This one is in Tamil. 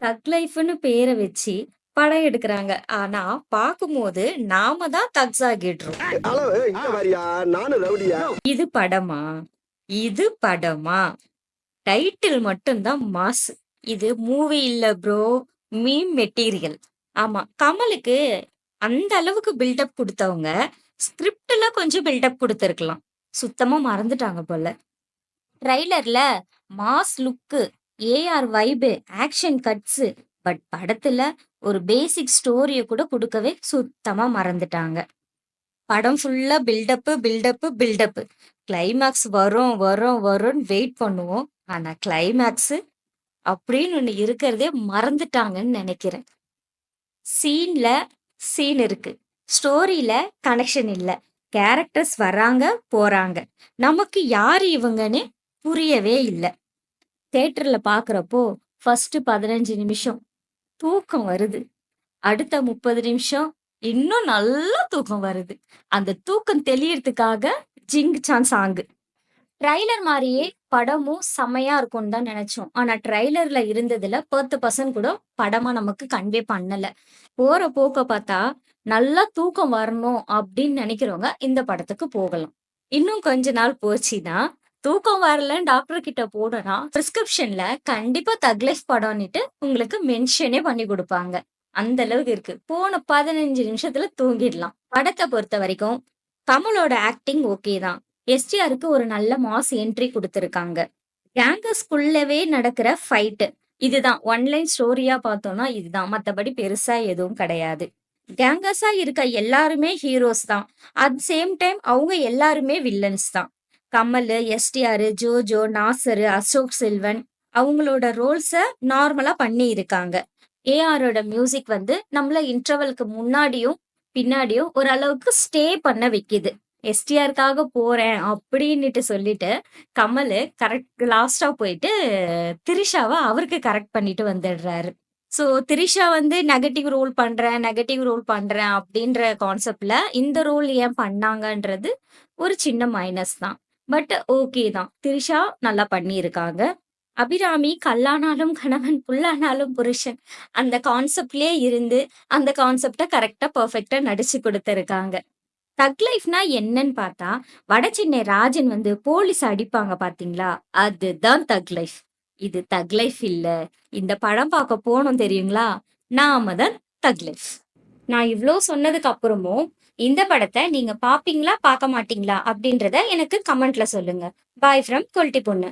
தக் லைஃப்ன்னு பேர வச்சு படம் எடுக்குறாங்க. ஆனா, பார்க்கும்போது நாம தான் தக்ஸ் ஆகிடுறோம். அளவு இங்க வரியா நானும் ரவுடியா. இது படமா? இது படமா? டைட்டில் மட்டும் தான் மாஸ். இது மூவி இல்ல ப்ரோ. Meme material. ஆமா. கமலுக்கு அந்த அளவுக்கு பில்டப் குடுத்தவங்க, ஸ்கிரிப்ட்ல கொஞ்சம் பில்டப் குடுத்திருக்கலாம். சுத்தமா மறந்துட்டாங்க போல. ட்ரைலர்ல mass look, AR vibe, action cuts. But படத்துல ஒரு பேசிக் ஸ்டோரிய கூட குடுக்கவே சுத்தமா மறந்துட்டாங்க. படம் ஃபுல்லா பில்டப்பு, பில்டப்பு, பில்டப்பு. கிளைமாக்ஸ் வரும், வரும், வரும்ன்னு வெயிட் பண்ணுவோம். ஆனா கிளைமாக்ஸு அப்படின்னு ஒண்ணு இருக்கிறதே மறந்துட்டாங்கன்னு நெனைக்கிறேன். சீன்ல சீன் இருக்கு. ஸ்டோரியில கனெக்ஷன் இல்ல. கேரக்டர்ஸ் வராங்க, போறாங்க. நமக்கு யாரு இவங்கன்னு புரியவே இல்ல. தியேட்டர்ல பார்க்குறப்போ, ஃபர்ஸ்ட் 15 நிமிஷம் தூக்கம் வருது. அடுத்த 30 நிமிஷம் இன்னும் நல்லா தூக்கம் வருது. அந்த தூக்கம் தெளியறதுக்காக ஜிங் சான் சாங்கு. ட்ரைலர் மாரியே படமும் செம்மையா இருக்கும்னு தான் நெனச்சோம். ஆனா ட்ரைலர்ல இருந்ததுல 10% கூட படமா நமக்கு கன்வே பண்ணல. போற போக்க பார்த்தா, நல்லா தூக்கம் வரணும் அப்படின்னு நெனைக்கிறவங்க இந்த படத்துக்கு போகலாம். இன்னும் கொஞ்ச நாள் போச்சுன்னா, தூக்கம் வரலன்னு டாக்டர் கிட்ட போனோம்னா, பிரிஸ்கிரிப்ஷன்ல கண்டிப்பா தக் லைஃப் படம்னுட்டு உங்களுக்கு மென்ஷனே பண்ணி குடுப்பாங்க. அந்த அளவுக்கு இருக்கு. போன 15 நிமிஷத்துல தூங்கிடலாம். படத்த பொறுத்தவரைக்கும், கமலோட ஆக்டிங் ஓகே தான். எஸ்டிஆருக்கு ஒரு நல்ல மாஸ் என்ட்ரி குடுத்திருக்காங்க. கேங்கஸ்குள்ளவே நடக்கிற ஃபைட். இதுதான் ஒன் லைன் ஸ்டோரியா பார்த்தோம்னா இதுதான். மத்தபடி பெருசா எதுவும் கிடையாது. கேங்கர்ஸா இருக்க எல்லாருமே ஹீரோஸ் தான். அட் சேம் டைம் அவங்க எல்லாருமே வில்லன்ஸ் தான். கமல், எஸ்டிஆர், ஜோஜோ, நாசர், அசோக் செல்வன் அவங்களோட ரோல்ஸ நார்மலா பண்ணி இருக்காங்க. ஏஆரோட மியூசிக் வந்து நம்மள இன்டர்வலுக்கு முன்னாடியும், பின்னாடியும் ஓரளவுக்கு ஸ்டே பண்ண வைக்குது. எஸ்டிஆருக்காக போறேன் அப்படின்னுட்டு சொல்லிட்டு, கமலு கரெக்ட் லாஸ்ட்டா போயிட்டு திரிஷாவ அவருக்கு கரெக்ட் பண்ணிட்டு வந்துடுறாரு. ஸோ திரிஷா வந்து நெகட்டிவ் ரோல் பண்றேன் அப்படின்ற கான்செப்ட்ல இந்த ரோல் ஏன் பண்ணாங்கன்றது ஒரு சின்ன மைனஸ் தான். பட் ஓகே தான். திரிஷா நல்லா பண்ணியிருக்காங்க. அபிராமி கல்லானாலும் கணவன், புல்லானாலும் புருஷன். அந்த கான்செப்ட்லயே இருந்து, அந்த கான்செப்ட்ட கரெக்ட்டா, பெர்ஃபெக்ட்டா நடிச்சு குடுத்திருக்காங்க. தக் லைஃப்னா என்னன்னு பார்த்தா, வடசென்னை ராஜன் வந்து போலீஸ அடிப்பாங்க பார்த்தீங்களா? அதுதான் தக் லைஃப். இது தக் லைஃப் இல்ல. இந்த படம் பார்க்க போனோம் தெரியுங்களா? நாம தான் தக் லைஃப். நான் இவ்ளோ சொன்னதுக்கு அப்புறமும், இந்த படத்த நீங்க பார்ப்பீங்களா? பார்க்க மாட்டீங்களா? அப்படின்றத எனக்கு கமெண்ட்ல சொல்லுங்க. பாய் ஃப்ரம் கொல்ட்டி பொண்ணு.